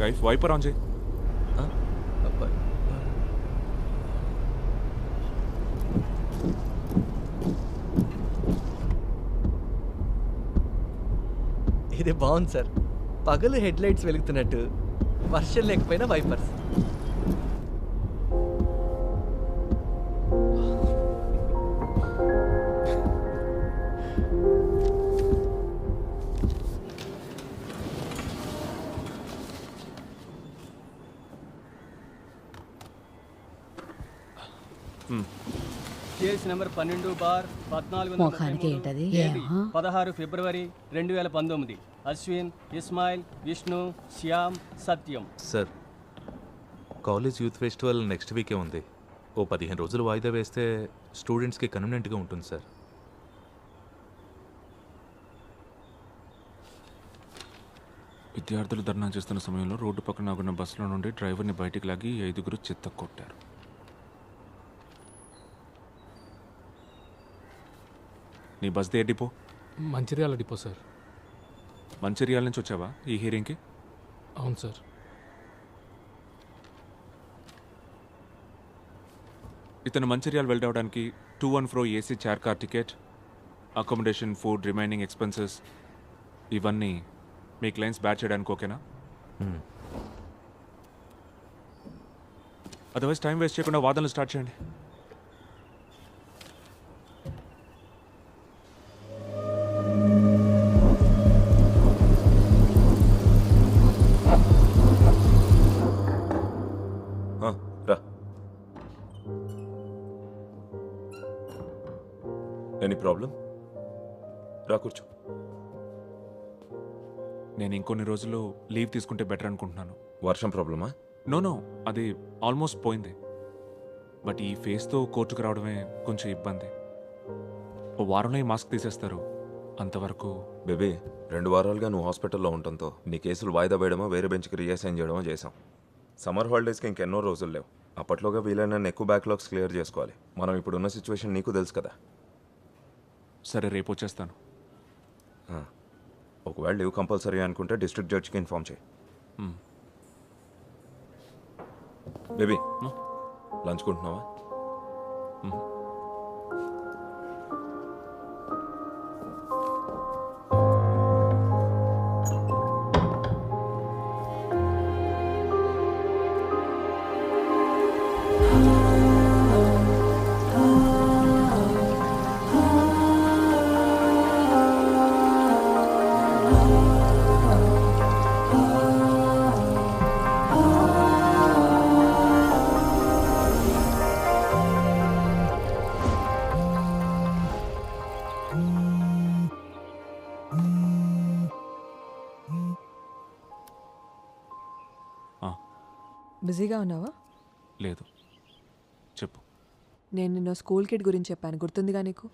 Kaif wiper on చేయి. ఇది బాగుంది సార్. పగలు హెడ్ లైట్స్ వెలుగుతున్నట్టు, వర్షం లేకపోయినా వైపర్స్. కేసు నెంబర్ 12/14 ఫిబ్రవరి 2019. Ashwin, Ismail, Vishnu, Shyam, Satyam. Sir, college youth festival next వీకే ఉంది. ఓ 15 రోజులు వాయిదా వేస్తే స్టూడెంట్స్కి కన్వీనియంట్గా ఉంటుంది సార్. విద్యార్థులు ధర్నా చేస్తున్న సమయంలో రోడ్డు పక్కన ఆగున్న బస్సులో నుండి డ్రైవర్ని బయటికి లాగి 5 చెత్త కొట్టారు. నీ బస్ది ఏ depot? Mancherial depot sir. Mancherial నుంచి వచ్చావా ఈ హియరింగ్కి? అవును సార్. ఇతను మంచిర్యాల వెళ్ళడానికి 214 AC chair car ticket, accommodation, food, remaining expenses ఇవన్నీ మీ క్లయింట్స్ బ్యాచ్ చేయడానికి ఓకేనా? అదర్వైజ్ టైం వేస్ట్ చేయకుండా వాదనలు స్టార్ట్ చేయండి. రా. Any problem? రా కూర్చో. నేను ఇంకొన్ని రోజులు లీవ్ తీసుకుంటే బెటర్ అనుకుంటున్నాను. వర్షం ప్రాబ్లమా? నో, అది ఆల్మోస్ట్ పోయింది. బట్ ఈ ఫేస్తో కోర్టుకు రావడమే కొంచెం ఇబ్బంది. ఓ వారంలో ఈ మాస్క్ తీసేస్తారు. అంతవరకు బేబీ, 2 వారాలుగా నువ్వు హాస్పిటల్లో ఉండటంతో నీ కేసులు వాయిదా వేయడమో వేరే బెంచ్కి రీఅసైన్ చేయడమో చేసాం. సమ్మర్ హాలిడేస్కి ఇంకెన్నో రోజులు లేవు. అప్పట్లోగా వీలైన ఎక్కువ బ్యాక్లాగ్స్ క్లియర్ చేసుకోవాలి. మనం ఇప్పుడున్న సిచ్యువేషన్ నీకు తెలుసు కదా. సరే, రేపు వచ్చేస్తాను. ఒకవేళ లీవ్ కంపల్సరీ అనుకుంటే డిస్ట్రిక్ట్ జడ్జ్కి ఇన్ఫార్మ్ చేయి. బేబీ, లంచ్ కొంటున్నావా? బిజీగా ఉన్నావా? లేదు, చెప్పు. నేను నిన్న స్కూల్ కిడ్ గురించి చెప్పాను, గుర్తుందిగా నీకు?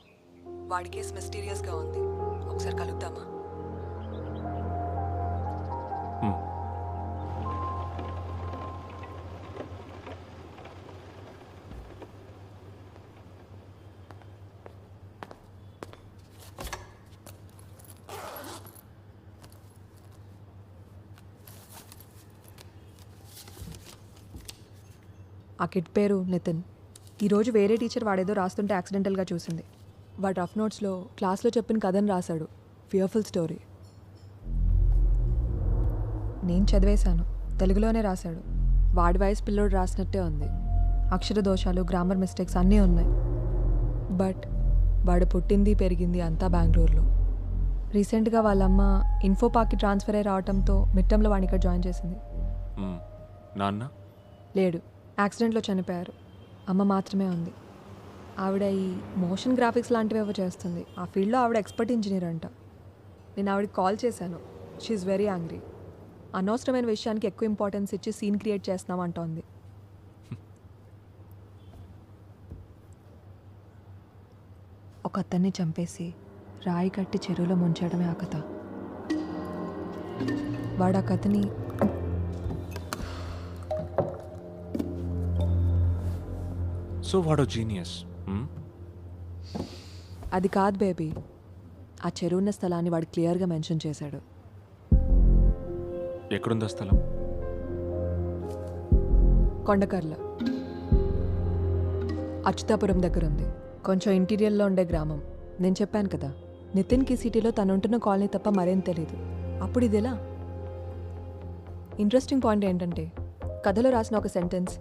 వాడి కేసు మిస్టీరియస్గా ఉంది. ఒకసారి కలుద్దామా? ఆ కిడ్ పేరు నితిన్. ఈరోజు వేరే టీచర్ వాడేదో రాస్తుంటే యాక్సిడెంటల్గా చూసింది. వాడు రఫ్ నోట్స్లో క్లాస్లో చెప్పిన కథను రాశాడు. Fearful story. నేను చదివేశాను. తెలుగులోనే రాశాడు. వాడి వయసు పిల్లోడు రాసినట్టే ఉంది. అక్షర దోషాలు, గ్రామర్ మిస్టేక్స్ అన్నీ ఉన్నాయి. బట్ వాడు పుట్టింది పెరిగింది అంతా బెంగళూరులో. రీసెంట్గా వాళ్ళమ్మ ఇన్ఫోపాక్కి ట్రాన్స్ఫర్ అయి రావడంతో మిట్టంలో వాడిని ఇక్కడ జాయిన్ చేసింది. నాన్న లేడు, యాక్సిడెంట్లో చనిపోయారు. అమ్మ మాత్రమే ఉంది. ఆవిడ ఈ మోషన్ గ్రాఫిక్స్ లాంటివి ఏవో చేస్తుంది. ఆ ఫీల్డ్లో ఆవిడ ఎక్స్పర్ట్ ఇంజనీర్ అంట. నేను ఆవిడకి కాల్ చేశాను. She is very angry. అనవసరమైన విషయానికి ఎక్కువ ఇంపార్టెన్స్ ఇచ్చి సీన్ క్రియేట్ చేస్తున్నాం అంటోంది. ఒక అతన్ని చంపేసి రాయి కట్టి చెరువులో ముంచడమే ఆ కథ. వాడు ఆ కథని సో వాడో జీనియస్. అది కాదు బేబీ. ఆ చెరువున్న స్థలాన్ని వాడు క్లియర్గా మెన్షన్ చేశాడు. ఎక్కడుందా స్థలం? కొండకర్ల అచ్యుతాపురం దగ్గర ఉంది. కొంచెం ఇంటీరియర్లో ఉండే గ్రామం. నేను చెప్పాను కదా, నితిన్కి సిటీలో తను ఉంటున్న కాలనీ తప్ప మరేం తెలీదు. అప్పుడు ఇది ఎలా? ఇంట్రెస్టింగ్ పాయింట్ ఏంటంటే కథలో రాసిన ఒక సెంటెన్స్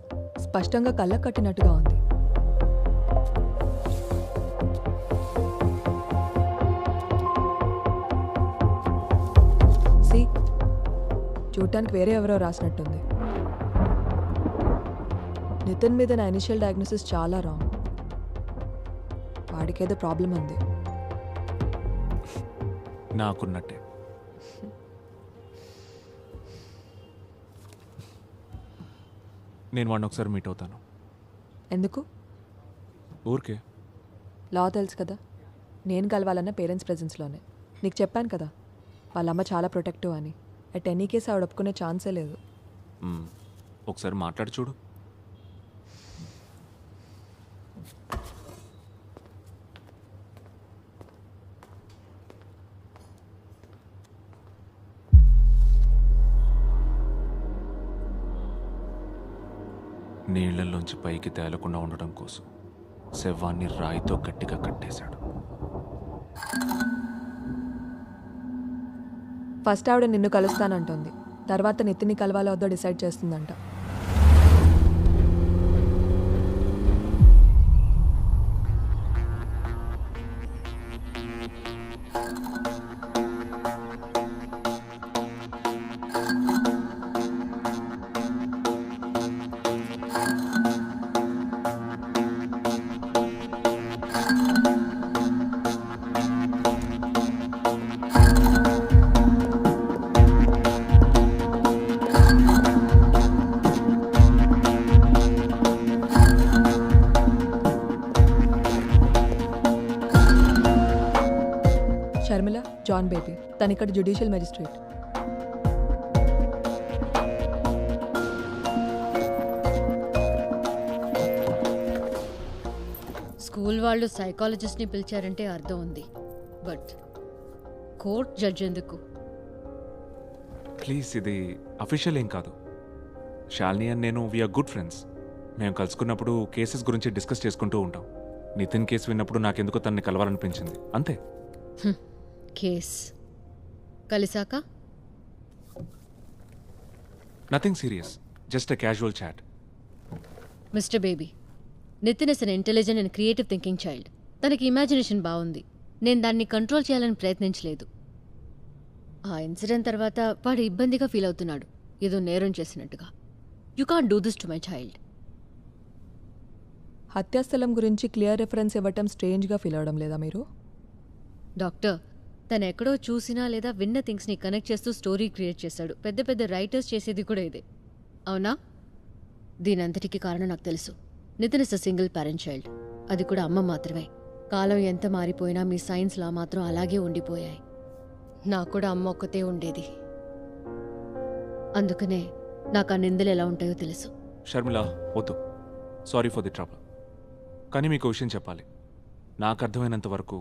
స్పష్టంగా కళ్ళకు కట్టినట్టుగా ఉంది. సి చూడటానికి వేరే ఎవరో రాసినట్టుంది. నితిన్ మీద నా ఇనిషియల్ డయాగ్నోసిస్ చాలా రాంగ్. వాడికేదో ప్రాబ్లం ఉంది. నాకున్నట్టే. నేను వాడిని ఒకసారి మీట్ అవుతాను. ఎందుకు? ఊరికే. లా తెలుసు కదా, నేను కలవాలన్న పేరెంట్స్ ప్రెజెన్స్లోనే. నీకు చెప్పాను కదా వాళ్ళ అమ్మ చాలా ప్రొటెక్టివ్ అని. అట్ ఎనీ కేసు ఆవిడ ఒప్పుకునే ఛాన్సే లేదు. ఒకసారి మాట్లాడి చూడు. నీళ్లలోంచి పైకి తేలకుండా ఉండడం కోసం శవాన్ని రాయితో గట్టిగా కట్టేశాడు. ఫస్ట్ ఆవిడ నిన్ను కలుస్తానంటుంది, తర్వాత నితిన్ని కలవాలో వద్దో డిసైడ్ చేస్తుందంట. షర్మిల, జాన్ బేబీ, తను ఇక్కడ జ్యుడిషియల్ మెజిస్ట్రేట్. స్కూల్ వాళ్ళు సైకాలజిస్ట్ని పిలిచారంటే అర్థం ఉంది, బట్ కోర్ట్ జడ్జ్ ఎందుకు? ప్లీజ్, ఇది అఫీషియల్ ఏం కాదు. శాలిని అండ్ నేను వీఆర్ గుడ్ ఫ్రెండ్స్. మేము కలుసుకున్నప్పుడు కేసెస్ గురించి డిస్కస్ చేసుకుంటూ ఉంటాం. నితిన్ కేసు విన్నప్పుడు నాకెందుకో తనని కలవాలనిపించింది, అంతే. కేస్ కలిసాక nothing serious, just a casual chat. Mister baby, Nitin is an intelligent and creative thinking child. తనకి ఇమాజినేషన్ బాగుంది. నేను దాన్ని కంట్రోల్ చేయాలని ప్రయత్నించలేదు. ఆ ఇన్సిడెంట్ తర్వాత వాడు ఇబ్బందిగా ఫీల్ అవుతున్నాడు, ఏదో నేరం చేసినట్టుగా. You can't do this to my child. హత్యాస్థలం గురించి క్లియర్ రెఫరెన్స్ ఇవ్వటం స్ట్రేంజ్గా ఫీల్ అవడం లేదా మీరు? డాక్టర్, తను ఎక్కడో చూసినా లేదా విన్న థింగ్స్ని కనెక్ట్ చేస్తూ స్టోరీ క్రియేట్ చేశాడు. పెద్ద పెద్ద రైటర్స్ చేసేది కూడా ఇదే, అవునా? దీనంతటికీ కారణం నాకు తెలుసు. Nitin is a single parent child, అది కూడా అమ్మ మాత్రమే. కాలం ఎంత మారిపోయినా మీ సైన్స్ లా మాత్రం అలాగే ఉండిపోయాయి. నాకు కూడా అమ్మ ఒక్కతే ఉండేది, అందుకనే నాకు ఆ నిందలు ఎలా ఉంటాయో తెలుసు. షర్మిల, వద్దు. Sorry for the trouble. కానీ మీకు విషయం చెప్పాలి. నాకు అర్థమైనంత వరకు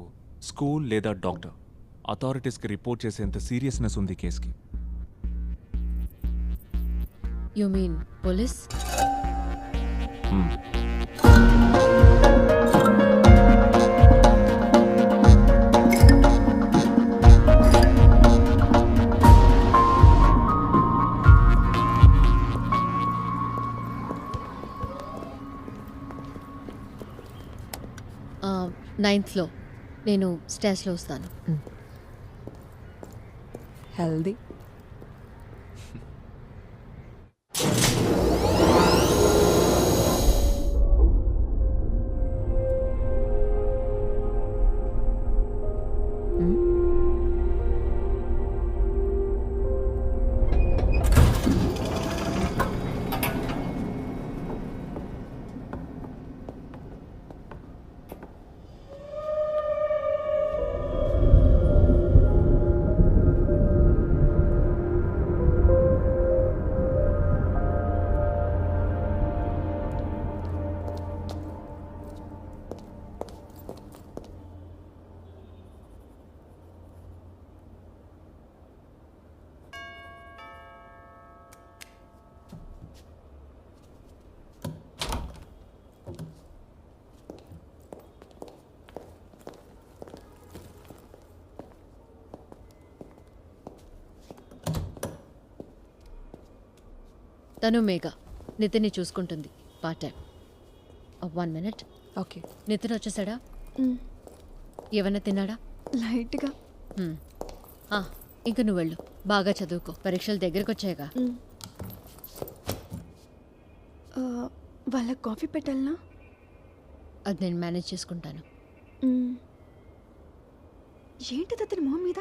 స్కూల్ లేదా డాక్టర్ అథారిటీస్కి రిపోర్ట్ చేసేంత సీరియస్నెస్ ఉంది కేసుకి. You mean police? నైన్త్లో నేను స్టేజ్లో వస్తాను. హెల్దీ. తను మేఘ నితిన్ని చూసుకుంటుంది part time. 1 minute. Okay. Nitin వచ్చేసాడా? ఏమన్నా తిన్నాడా? లైట్గా. ఇంక నువ్వు వెళ్ళు, బాగా చదువుకో, పరీక్షలు దగ్గరకు వచ్చాయిగా. వాళ్ళకి కాఫీ పెట్టాలనా? అది నేను మేనేజ్ చేసుకుంటాను. ఏంటిది అతని మొహం మీద?